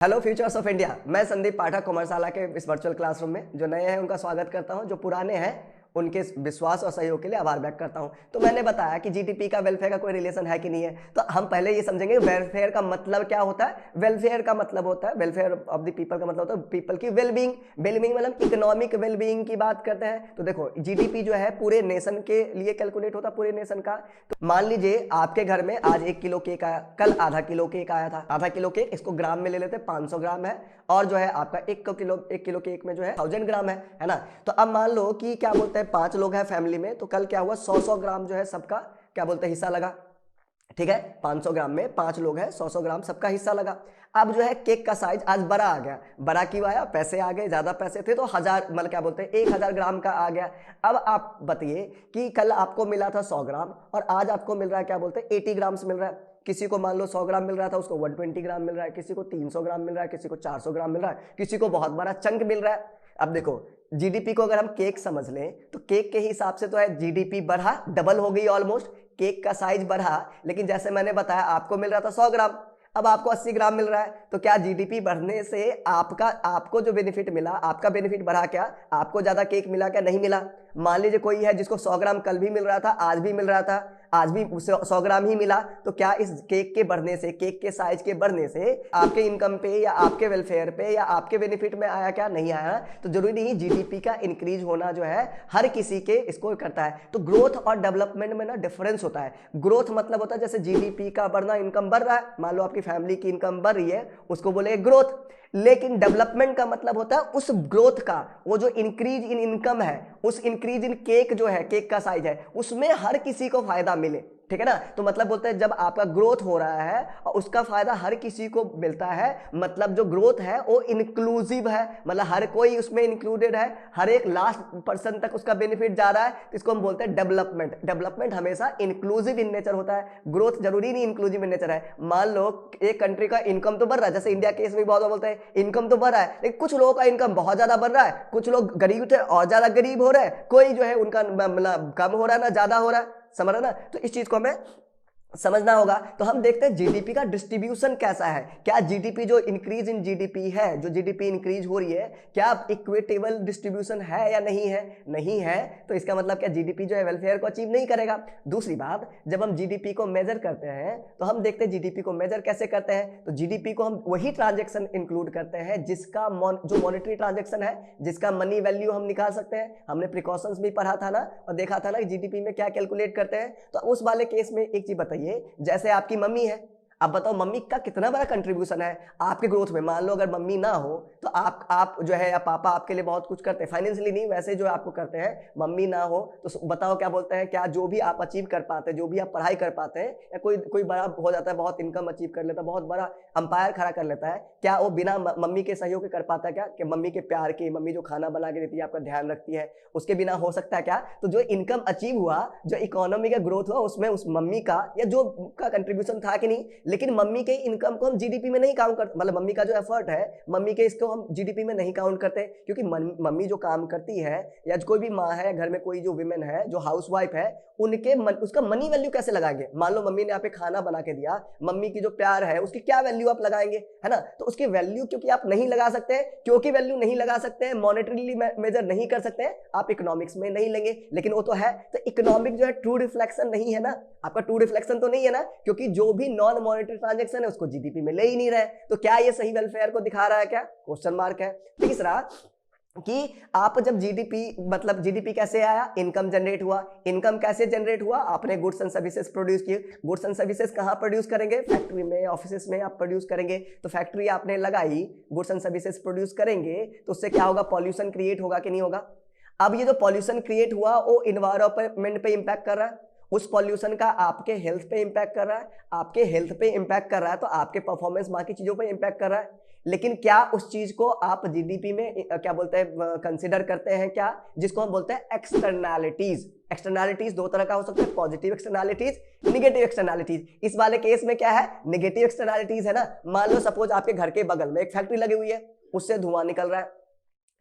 Hello futures of India. मैं संदीप पाठक कॉमर्साला के इस वर्चुअल क्लासरूम में जो नए हैं उनका स्वागत करता हूं, जो पुराने हैं उनके विश्वास और सहयोग के लिए आभार व्यक्त करता हूं। तो मैंने बताया कि जीडीपी का वेलफेयर का कोई रिलेशन है कि नहीं है। तो हम पहले ये समझेंगे वेलफेयर का मतलब क्या होता है। वेलफेयर का मतलब होता है, वेलफेयर ऑफ द पीपल का मतलब होता है पीपल की वेलबींग। वेलबींग मतलब इकोनॉमिक वेलबींग की बात करते हैं। तो देखो जीडीपी जो है पूरे नेशन के लिए कैलकुलेट होता है, पूरे नेशन का। तो मान लीजिए आपके घर में आज 1 किलो केक आया, कल आधा किलो केक आया था। आधा किलो केक इसको ग्राम में ले लेते हैं, 500 ग्राम है। और जो है आपका 1 किलो केक में जो है 1000 ग्राम है ना। तो अब मान लो कि क्या बोलते हैं 5 लोग हैं फैमिली में, तो कल क्या हुआ 100 ग्राम जो है सबका क्या बोलते हैं हिस्सा लगा। ठीक है, 500 ग्राम में 5 लोग हैं, 100 ग्राम सबका हिस्सा लगा। अब जो है केक का साइज आज बड़ा आ गया। बड़ा क्यों आया? पैसे आ गए, ज्यादा पैसे थे तो 1000 मतलब क्या बोलते हैं 1000 ग्राम का आ गया। अब आप बताइए कि कल आपको मिला था 100 ग्राम और आज आपको मिल रहा है क्या बोलते हैं 80 ग्राम्स मिल रहा है। किसी को मान लो 100 ग्राम मिल रहा था, उसको 120 ग्राम मिल रहा है, किसी को 300 ग्राम मिल रहा है, किसी को 400 ग्राम मिल रहा है, किसी को बहुत बड़ा चंक मिल रहा है। अब देखो जीडीपी को अगर हम केक समझ लें तो केक के हिसाब से तो है जीडीपी बढ़ा, डबल हो गई ऑलमोस्ट। केक का साइज बढ़ा, लेकिन जैसे मैंने बताया आपको मिल रहा था 100 ग्राम, अब आपको 80 ग्राम मिल रहा है। तो क्या जीडीपी बढ़ने से आपको जो बेनिफिट मिला, आपका बेनिफिट बढ़ा क्या? आपको ज्यादा केक मिला क्या? नहीं मिला। मान लीजिए कोई है जिसको 100 ग्राम कल भी मिल रहा था, आज भी मिल रहा था, आज भी उसे 100 ग्राम ही मिला। तो क्या इस केक के बढ़ने से, केक के साइज के बढ़ने से आपके इनकम पे या आपके वेलफेयर पे या आपके बेनिफिट में आया क्या? नहीं आया। तो जरूरी नहीं जीडीपी का इंक्रीज होना जो है हर किसी के इसको करता है। तो ग्रोथ और डेवलपमेंट में ना डिफरेंस होता है। ग्रोथ मतलब होता है जैसे जीडीपी का बढ़ना, इनकम बढ़ रहा है, मान लो आपकी फैमिली की इनकम बढ़ रही है, उसको बोले ग्रोथ। लेकिन डेवलपमेंट का मतलब होता है उस ग्रोथ का, वो जो इंक्रीज इन इनकम है, उस इंक्रीज इन केक जो है, केक का साइज है, उसमें हर किसी को फायदा मिले। ठीक है ना। तो मतलब बोलते हैं जब आपका ग्रोथ हो रहा है और उसका फायदा हर किसी को मिलता है, मतलब जो ग्रोथ है वो इंक्लूसिव है, मतलब हर कोई उसमें इंक्लूडेड है, हर एक लास्ट पर्सन तक उसका बेनिफिट जा रहा है। तो इसको हम बोलते हैं डेवलपमेंट। डेवलपमेंट हमेशा इंक्लूसिव इन नेचर होता है, ग्रोथ जरूरी नहीं इंक्लूसिव इन नेचर है। मान लो एक कंट्री का इनकम तो बढ़ रहा है, जैसे इंडिया केस में बहुत बोलते हैं इनकम तो बढ़ रहा है, लेकिन कुछ लोगों का इनकम बहुत ज्यादा बढ़ रहा है, कुछ लोग गरीब थे और ज्यादा गरीब हो रहे हैं, कोई जो है उनका मतलब कम हो रहा है ना ज्यादा हो रहा है। समझ रहे ना। तो इस चीज को हमें समझना होगा। तो हम देखते हैं जीडीपी का डिस्ट्रीब्यूशन कैसा है। क्या जीडीपी जो इंक्रीज इन जीडीपी है, जो जीडीपी इंक्रीज हो रही है, क्या इक्विटेबल डिस्ट्रीब्यूशन है या नहीं है? नहीं है। तो इसका मतलब क्या जीडीपी जो है वेलफेयर को अचीव नहीं करेगा। दूसरी बात, जब हम जीडीपी को मेजर करते हैं तो हम देखते हैं जीडीपी को मेजर कैसे करते हैं। तो जीडीपी को हम वही ट्रांजेक्शन इंक्लूड करते हैं जिसका जो मॉनेटरी ट्रांजेक्शन है, जिसका मनी वैल्यू हम निकाल सकते हैं। हमने प्रिकॉशंस भी पढ़ा था ना और देखा था ना जीडीपी में क्या कैलकुलेट करते हैं। तो उस वाले केस में एक चीज बताइए, जैसे आपकी मम्मी है, अब बताओ मम्मी का कितना बड़ा कंट्रीब्यूशन है आपके ग्रोथ में। मान लो अगर मम्मी ना हो तो आप जो है या पापा आपके लिए बहुत कुछ करते हैं, फाइनेंशियली नहीं वैसे जो आपको करते हैं। मम्मी ना हो तो बताओ क्या बोलते हैं, क्या जो भी आप अचीव कर पाते हैं, जो भी आप पढ़ाई कर पाते हैं, या कोई बड़ा हो जाता है, बहुत इनकम अचीव कर लेता है, बहुत बड़ा अंपायर खड़ा कर लेता है, क्या वो बिना मम्मी के सहयोग के कर पाता है क्या? कि मम्मी के प्यार के, मम्मी जो खाना बना के देती है, आपका ध्यान रखती है, उसके बिना हो सकता है क्या? तो जो इनकम अचीव हुआ, जो इकोनॉमी का ग्रोथ हुआ, उसमें उस मम्मी का या जो का कंट्रीब्यूशन था कि नहीं। लेकिन मम्मी के इनकम को हम जीडीपी में नहीं काउंट करते, मतलब मम्मी का जो एफर्ट है, मम्मी के इसको हम जीडीपी में नहीं काउंट करते, क्योंकि मम्मी जो काम करती है या कोई भी माँ है घर में, कोई जो विमेन है जो हाउसवाइफ है, उसका मनी वैल्यू कैसे लगाएंगे? मान लो मम्मी ने यहाँ पे खाना बना के दिया, मम्मी की जो प्यार है उसकी क्या वैल्यू आप लगाएंगे, है ना। तो उसकी वैल्यू क्योंकि आप नहीं लगा सकते, क्योंकि वैल्यू नहीं लगा सकते हैं, मॉनेटरीली मेजर नहीं कर सकते हैं, आप इकोनॉमिक्स में नहीं लेंगे। लेकिन वो तो है, तो इकोनॉमिक जो है ट्रू रिफ्लेक्शन नहीं है ना, आपका ट्रू रिफ्लेक्शन तो नहीं है ना, क्योंकि जो भी नॉन मॉनेटरी ट्रांजेक्शन है उसको जीडीपी में ले ही नहीं रहे। तो क्या ये सही वेलफेयर को दिखा रहा है क्या? क्वेश्चन मार्क है। तीसरा कि आप जब जीडीपी, मतलब जीडीपी कैसे आया? इनकम जनरेट हुआ। इनकम कैसे जनरेट हुआ? आपने गुड्स एंड सर्विसेज प्रोड्यूस किए। गुड्स एंड सर्विसेज कहां प्रोड्यूस करेंगे? फैक्ट्री में, ऑफिस में आप प्रोड्यूस करेंगे। तो फैक्ट्री आपने लगाई, गुड्स एंड सर्विसेज प्रोड्यूस करेंगे, तो उससे क्या होगा? पॉल्यूशन क्रिएट होगा कि नहीं होगा? अब ये जो पॉल्यूशन क्रिएट हुआ वो इन्वायरमेंट पे इंपैक्ट कर रहा है, उस पॉल्यूशन का आपके हेल्थ पे इंपैक्ट कर रहा है, आपके हेल्थ पे इंपैक्ट कर रहा है तो आपके परफॉर्मेंस बाकी चीजों पे इंपैक्ट कर रहा है। लेकिन क्या उस चीज को आप जीडीपी में क्या बोलते हैं कंसीडर करते हैं क्या? जिसको हम बोलते हैं एक्सटर्नैलिटीज। एक्सटर्नैलिटीज दो तरह का हो सकता है, पॉजिटिव एक्सटर्नैलिटीज, नेगेटिव एक्सटर्नैलिटीज। इस वाले केस में क्या है? नेगेटिव एक्सटर्नैलिटीज है ना। मान लो सपोज आपके घर के बगल में एक फैक्ट्री लगी हुई है, उससे धुआं निकल रहा है,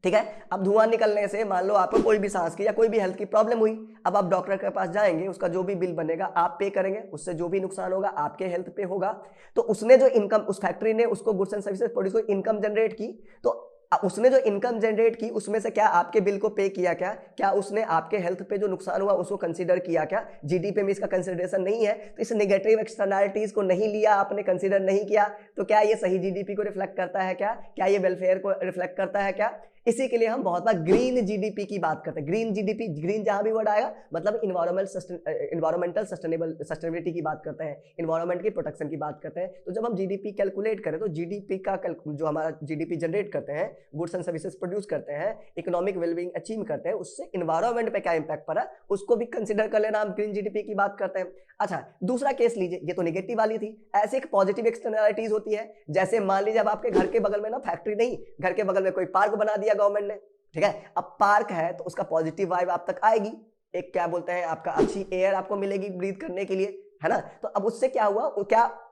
ठीक है। अब धुआं निकलने से मान लो आपको कोई भी सांस की या कोई भी हेल्थ की प्रॉब्लम हुई, अब आप डॉक्टर के पास जाएंगे, उसका जो भी बिल बनेगा आप पे करेंगे, उससे जो भी नुकसान होगा आपके हेल्थ पे होगा। तो उसने जो इनकम, उस फैक्ट्री ने उसको गुड्स एंड सर्विसेज प्रोड्यूस को इनकम जनरेट की, तो उसने जो इनकम जनरेट की उसमें से क्या आपके बिल को पे किया, क्या उसने आपके हेल्थ पे जो नुकसान हुआ उसको कंसीडर किया? क्या जीडीपी में इसका कंसीडरेशन नहीं है? तो इस नेगेटिव एक्सटर्नैलिटीज को नहीं लिया आपने, कंसीडर नहीं किया, तो क्या ये सही जीडीपी को रिफ्लेक्ट करता है? क्या ये वेलफेयर को रिफ्लेक्ट करता है? क्या इसी के लिए हम बहुत बार ग्रीन जीडीपी की बात करते हैं। ग्रीन जीडीपी, ग्रीन जहां भी वर्ड आएगा मतलब इन्वायरमेंटल सस्टेनेबिलिटी की बात करते हैं, इन्वायरमेंट की प्रोटेक्शन की बात करते हैं। तो जब हम जीडीपी कैलकुलेट करें तो जीडीपी का जो हमारा जीडीपी जनरेट करते हैं, गुड्स एंड सर्विसेज प्रोड्यूस करते हैं, इकोनॉमिक वेलबींग अचीव करते हैं, उससे इन्वायरमेंट पे क्या इंपैक्ट पड़ा उसको भी कंसिडर कर लेना, हम ग्रीन जीडीपी की बात करते हैं। अच्छा, दूसरा केस लीजिए, ये तो नेगेटिव वाली थी। ऐसे एक पॉजिटिव एक्सटर्नैलिटीज होती है, जैसे मान लीजिए अब आपके घर के बगल में ना फैक्ट्री नहीं, घर के बगल में कोई पार्क बना दिया गवर्नमेंट ने, ठीक है। अब पार्क है तो उसका पॉजिटिव वाइब आप तक आएगी, एक क्या बोलते हैं आपका अच्छी एयर आपको मिलेगी ब्रीथ करने के लिए, है ना। तो अब उससे क्या हुआ,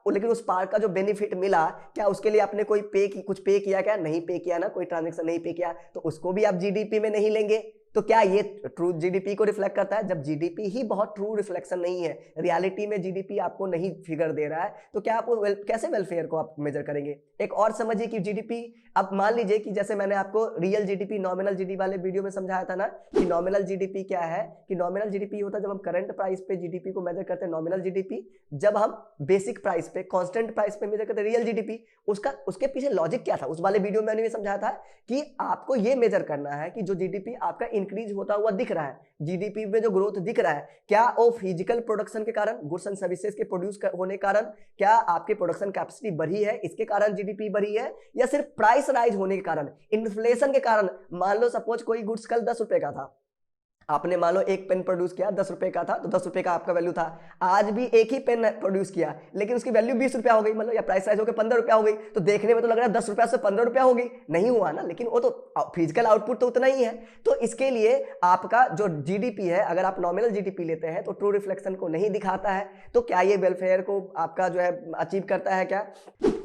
लेकिन उस पार्क का जो बेनिफिट मिला, क्या उसके लिए आपने कोई कुछ पे किया? क्या नहीं पे किया ना, कोई ट्रांजेक्शन नहीं पे किया, तो उसको भी आप जीडीपी में नहीं लेंगे। तो क्या ये ट्रू जीडीपी को रिफ्लेक्ट करता है? जब जीडीपी ही बहुत ट्रू रिफ्लेक्शन नहीं है, रियलिटी में जीडीपी आपको नहीं फिगर दे रहा है, तो क्या आप कैसे वेलफेयर को आप मेजर करेंगे? एक और समझिए कि जीडीपी, अब मान लीजिए कि जैसे मैंने आपको रियल जीडीपी, नॉमिनल जीडीपी वाले वीडियो में समझाया था ना कि नॉमिनल जीडीपी क्या है, कि नॉमिनल जीडीपी होता है जब हम करंट प्राइस पे जीडीपी को मेजर करते हैं नॉमिनल जीडीपी, जब हम बेसिक प्राइस पे, कांस्टेंट प्राइस पे मेजर करते हैं रियल जीडीपी। उसके पीछे लॉजिक क्या था, उस वाले वीडियो में मैंने भी समझाया था कि आपको ये मेजर करना है कि जो जीडीपी आपका इंक्रीज होता हुआ दिख रहा है, जीडीपी में जो ग्रोथ दिख रहा है, क्या वो फिजिकल प्रोडक्शन के कारण, गुड्स एंड सर्विसेज के प्रोड्यूस होने के कारण, क्या आपकी प्रोडक्शन कैपेसिटी बढ़ी है इसके कारण जीडीपी बढ़ी है, या सिर्फ प्राइस राइज होने के कारण, इन्फ्लेशन के कारण? मान लो सपोज कोई गुड्स कल 10 रुपए का था, आपने मान लो एक पेन प्रोड्यूस किया 10 रुपए का था, तो 10 रुपए का आपका वैल्यू था। आज भी एक ही पेन प्रोड्यूस किया लेकिन उसकी वैल्यू 20 रुपया हो गई, मतलब या प्राइस राइज होकर 15 रुपया हो गई, तो देखने में तो लग रहा है 10 रुपया से 15 रुपया हो गई, नहीं हुआ ना, लेकिन वो तो फिजिकल आउटपुट तो उतना ही है। तो इसके लिए आपका जो जीडीपी है, अगर आप नॉमिनल जीडीपी लेते हैं तो ट्रू रिफ्लेक्शन को नहीं दिखाता है। तो क्या ये वेलफेयर को आपका जो है अचीव करता है? क्या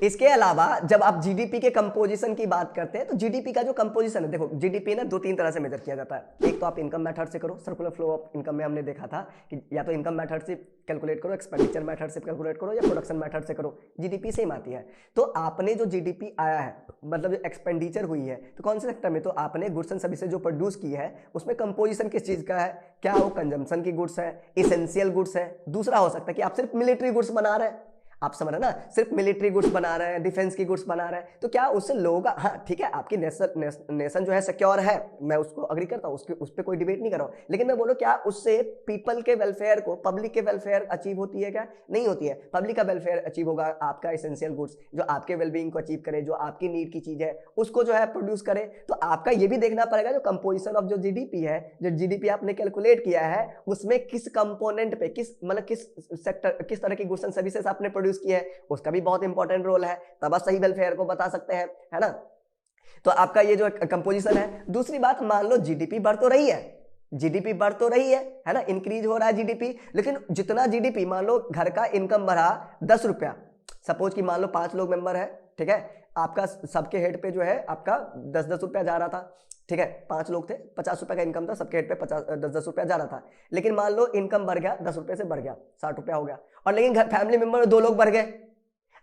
इसके अलावा जब आप जीडीपी के कंपोजिशन की बात करते हैं तो जीडीपी का जो कंपोजिशन है, देखो जीडीपी ना 2-3 तरह से मेजर किया जाता है। एक तो आप इनकम मेथड से करो, सर्कुलर फ्लो ऑफ इनकम में हमने देखा था कि या तो इनकम मेथड से कैलकुलेट करो, एक्सपेंडिचर मेथड से कैलकुलेट करो, या प्रोडक्शन मेथड से करो, जीडीपी सेम आती है। तो आपने जो जीडीपी आया है, मतलब जो एक्सपेंडिचर हुई है, तो कौन से सेक्टर में? तो आपने गुड्स एंड सर्विसेज जो प्रोड्यूस की है उसमें कंपोजिशन किस चीज का है? क्या वो कंजम्पशन की गुड्स है, इसेंशियल गुड्स है? दूसरा हो सकता है कि आप सिर्फ मिलिट्री गुड्स बना रहे हैं, आप समझ रहे ना, सिर्फ मिलिट्री गुड्स बना रहे हैं, डिफेंस की गुड्स बना रहे हैं, तो क्या उससे लोगों का, हाँ ठीक है आपकी नेशन जो है सिक्योर है, मैं उसको अग्री करता हूँ, उस पर कोई डिबेट नहीं कर रहा हूँ, लेकिन मैं बोलो क्या उससे पीपल के वेलफेयर को, पब्लिक के वेलफेयर अचीव होती है? क्या नहीं होती है। पब्लिक का वेलफेयर अचीव होगा आपका इसेंशियल गुड्स जो आपके वेलबींग को अचीव करे, जो आपकी नीड की चीज है उसको जो है प्रोड्यूस करे। तो आपका ये भी देखना पड़ेगा जो कंपोजिशन ऑफ जो जीडीपी है, जो जीडीपी आपने कैलकुलेट किया है, उसमें किस कंपोनेंट पे, किस मतलब किस सेक्टर, किस तरह की गुड्स एंड सर्विसेज आपने प्रोड्यूस की है, उसका भी बहुत इंपॉर्टेंट रोल है, तब आप सही वेलफेयर को बता सकते हैं, है ना। तो आपका ये जो कंपोजिशन है। दूसरी बात, मान लो जीडीपी बढ़ तो रही है, जीडीपी बढ़ तो रही है ना, इंक्रीज हो रहा है जीडीपी, लेकिन जितना जीडीपी, मान लो घर का इनकम बढ़ा 10 रुपया, सपोज कि मान लो 5 लोग मेंबर है, ठीक है, आपका सबके हेड पे जो है आपका 10-10 रुपया जा रहा था, ठीक है, 5 लोग थे, 50 रुपए का इनकम था, सबके हेड पे 10-10 रुपया जा रहा था, लेकिन मान लो इनकम बढ़ गया, 10 रुपए से बढ़ गया 60 रुपया हो गया, और लेकिन घर फैमिली मेंबर में 2 लोग बढ़ गए।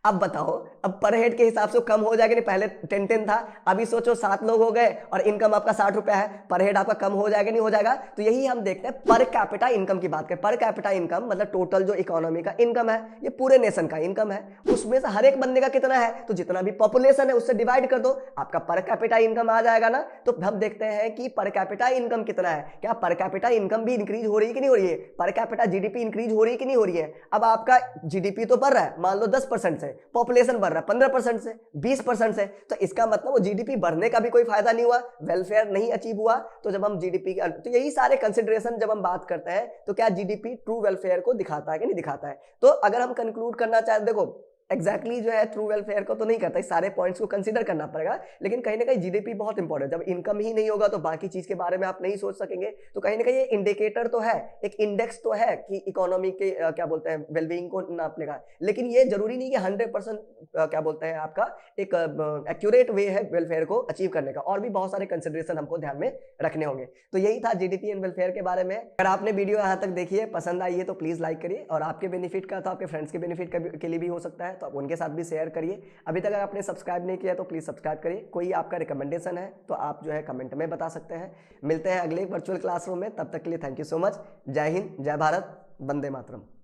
अब बताओ, अब पर हेड के हिसाब से कम हो जाएगा नहीं? पहले 10-10 था, अभी सोचो 7 लोग हो गए और इनकम आपका 60 रुपया है, पर हेड आपका कम हो जाएगा नहीं हो जाएगा? तो यही हम देखते हैं पर कैपिटा इनकम की बात करें। पर कैपिटा इनकम मतलब टोटल जो इकोनॉमी का इनकम है, ये पूरे नेशन का इनकम है, उसमें से हर एक बंदे का कितना है, तो जितना भी पॉपुलेशन है उससे डिवाइड कर दो, आपका पर कैपिटा इनकम आ जाएगा ना। तो हम देखते हैं कि पर कैपिटा इनकम कितना है, क्या पर कैपिटा इनकम भी इंक्रीज हो रही है कि नहीं हो रही है, पर कैपिटा जीडीपी इंक्रीज हो रही है कि नहीं हो रही है। अब आपका जीडीपी तो बढ़ रहा है, मान लो 10% से, पॉपुलेशन बढ़ रहा है 15% से, 20% से, तो इसका मतलब वो जीडीपी बढ़ने का भी कोई फायदा नहीं हुआ, वेलफेयर नहीं अचीव हुआ। तो जब हम जीडीपी, तो यही सारे कंसिडरेशन जब हम बात करते हैं, तो क्या जीडीपी ट्रू वेलफेयर को दिखाता है कि नहीं दिखाता है। तो अगर हम कंक्लूड करना चाहें, देखो एग्जैक्टली जो है ट्रू वेलफेयर को तो नहीं करता, इस सारे पॉइंट्स को कंसीडर करना पड़ेगा, लेकिन कहीं ना कहीं जीडीपी बहुत इंपॉर्टेंट है। जब इनकम ही नहीं होगा तो बाकी चीज के बारे में आप नहीं सोच सकेंगे। तो कहीं ना कहीं ये इंडिकेटर तो है, एक इंडेक्स तो है कि इकोनॉमी के क्या बोलते हैं वेलबींग को नापने का, लेकिन ये जरूरी नहीं कि 100% क्या बोलते हैं आपका एक एक्यूरेट वे है वेलफेयर को अचीव करने का। और भी बहुत सारे कंसिडरेशन हमको ध्यान में रखने होंगे। तो यही था जीडीपी एंड वेलफेयर के बारे में। अगर आपने वीडियो यहाँ तक देखी है, पसंद आई है, तो प्लीज लाइक करिए, और आपके बेनिफिट का तो आपके फ्रेंड्स के बेनिफिट के लिए भी हो सकता है, तो आप उनके साथ भी शेयर करिए। अभी तक अगर आपने सब्सक्राइब नहीं किया तो प्लीज सब्सक्राइब करिए। कोई आपका रिकमेंडेशन है तो आप जो है कमेंट में बता सकते हैं। मिलते हैं अगले वर्चुअल क्लासरूम में, तब तक के लिए थैंक यू सो मच। जय हिंद, जय भारत, वंदे मातरम।